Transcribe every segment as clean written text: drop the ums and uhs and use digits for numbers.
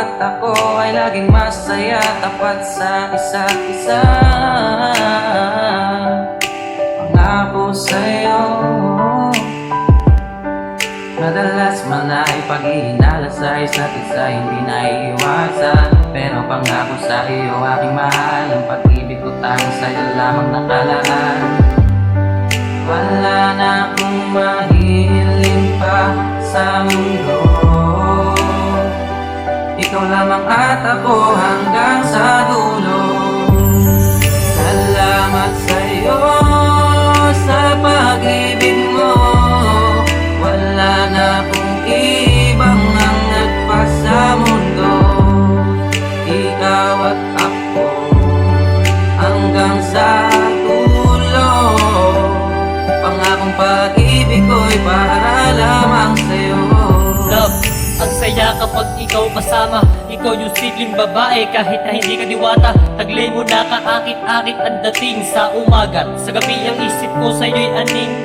at ako ay laging masaya, tapat sa isa't isa. Pangako sa'yo, madalas man ay paghihinala sa isa't isa, hindi naiiwasan. Pero pangako sa iyo aking mahal, ang pag-ibig ko tanging sa'yo lamang nakalaan. Wala na akong mahihiling pa sa mundo, ikaw lamang at ako hanggang sa dulo. Salamat sa'yo sa pag-ibig mo, wala na akong ibang hangat pa sa mundo. Ikaw at ako hanggang sa dulo. Pangakong pag-ibig ko'y para lamang sa'yo. Love, ang saya kapag ikaw kasama. Ikaw yung sidling babae kahit na hindi ka diwata. Taglay mo na kaakit-akit ang dating sa umaga. Sa gabi ang isip ko sa'yo'y aning.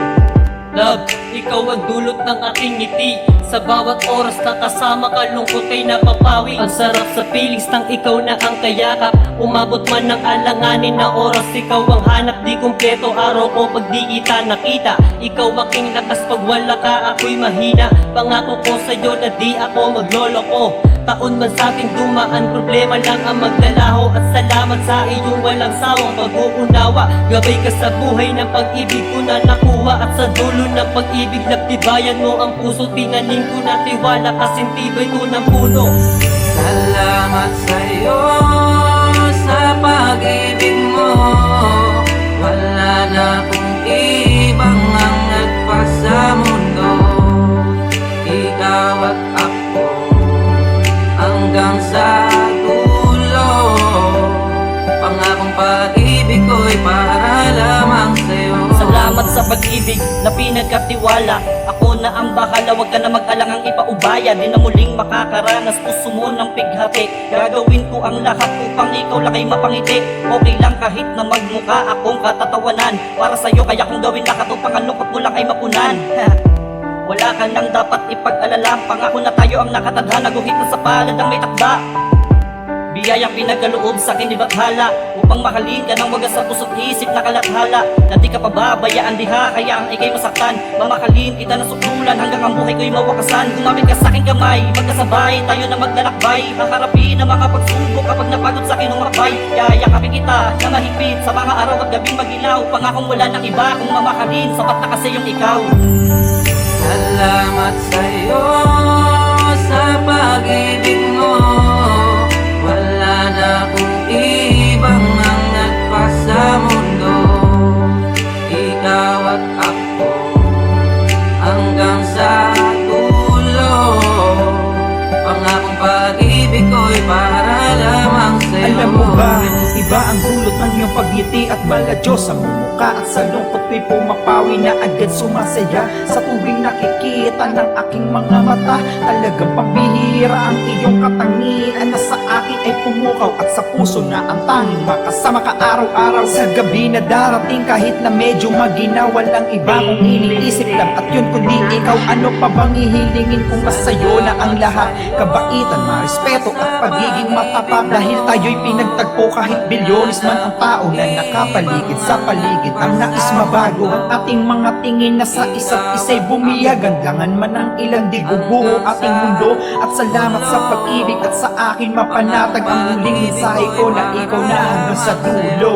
Love, ikaw ang dulot ng aking ngiti. Sa bawat oras na kasama ka, lungkot ay napapawi. Ang sarap sa feelings ng ikaw na ang kayakap. Umabot man ng alanganin na oras, ikaw ang hanap. Di kumpleto araw ko pag di kita nakita. Ikaw aking lakas pag wala ka, ako'y mahina. Pangako ko sa'yo na di ako magloloko. Taon man sa ating dumaan, problema lang ang maglalaho. At salamat sa iyong walang sawang pag-uunawa. Gabay ka sa buhay ng pag-ibig ko na nakuha. At sa dulo ng pag-ibig, nagtibayan mo ang puso. Tinaning ko na tiwala, kasing tibay ko ng puno. Salamat sa'yo sa pag-ibig mo, wala na akong ibang hangat pa sa mundo. Ikaw at ako hanggang sa dulo. Pangakong pag-ibig ko'y para lamang sa'yo. Salamat sa pag-ibig na pinagkatiwala. Ako na ang bahala, wag ka na mag-alangang ipaubaya. Di na muling makakaranas puso mo ng pighati. Gagawin ko ang lahat upang ikaw lang ay mapangiti. Okay lang kahit na magmukha akong katatawanan. Para sa'yo kaya kong gawin lahat upang ang lungkot mo lang ay mapunan. Wala ka nang dapat ipag-alala. Pangako na tayo ang nakatadhana, guhit na sa palad ang may takda. Biyayang pinagkaloob sa akin ibathala, upang mahalin ka ng wagas sa puso't isip na kalathala. Na di ka pababayaan diha, kaya ang ikay masaktan. Mamahalin kita na sukdulan hanggang ang buhay ko'y mawakasan. Gumamit ka sa aking kamay, magkasabay tayo na maglalakbay. Haharapin ang mga pagsubok kapag napagod sa akin umakbay. Yayakapin kita na mahigpit sa mga araw at gabing magilaw. Pangakong wala ng iba kung mamahalin, sapat na kasi yung ikaw. Salamat sa'yo sa pag-ibig mo, wala na akong ibang hangat pa sa mundo. Ikaw at ako hanggang sa dulo. Pangakong pag-ibig ko'y para lamang sa'yo. Alam mo ba, iba ang dulot ng iyong pagngiti at maladyo sa mumukha. At sa lungkot ko'y pumapawi na agad sumasaya. Sa tuwing nakikita ng aking mga mata, talagang pambihira ang iyong katangian na sa akin ay pumukaw. At sa puso na ang tanging makasama ka araw-araw. Sa gabi na darating kahit na medyo maginaw, walang iba kong iniisip lang at yun kundi ikaw. Ano pa bang ihilingin kung masayo na ang lahat? Kabaitan, marespeto at pagiging matapat. Dahil tayo'y pinagtagpo kahit bilyones man ang tao na nakapaligid sa paligid. Ang nais mabago ang ating mga tingin na sa isa't isa'y bumiyag. Gandangan man ang ilang di gubuho ating mundo. At salamat sa pag-ibig at sa akin mapanatag ang muling mensahe ko na ikaw na hanggang sa dulo.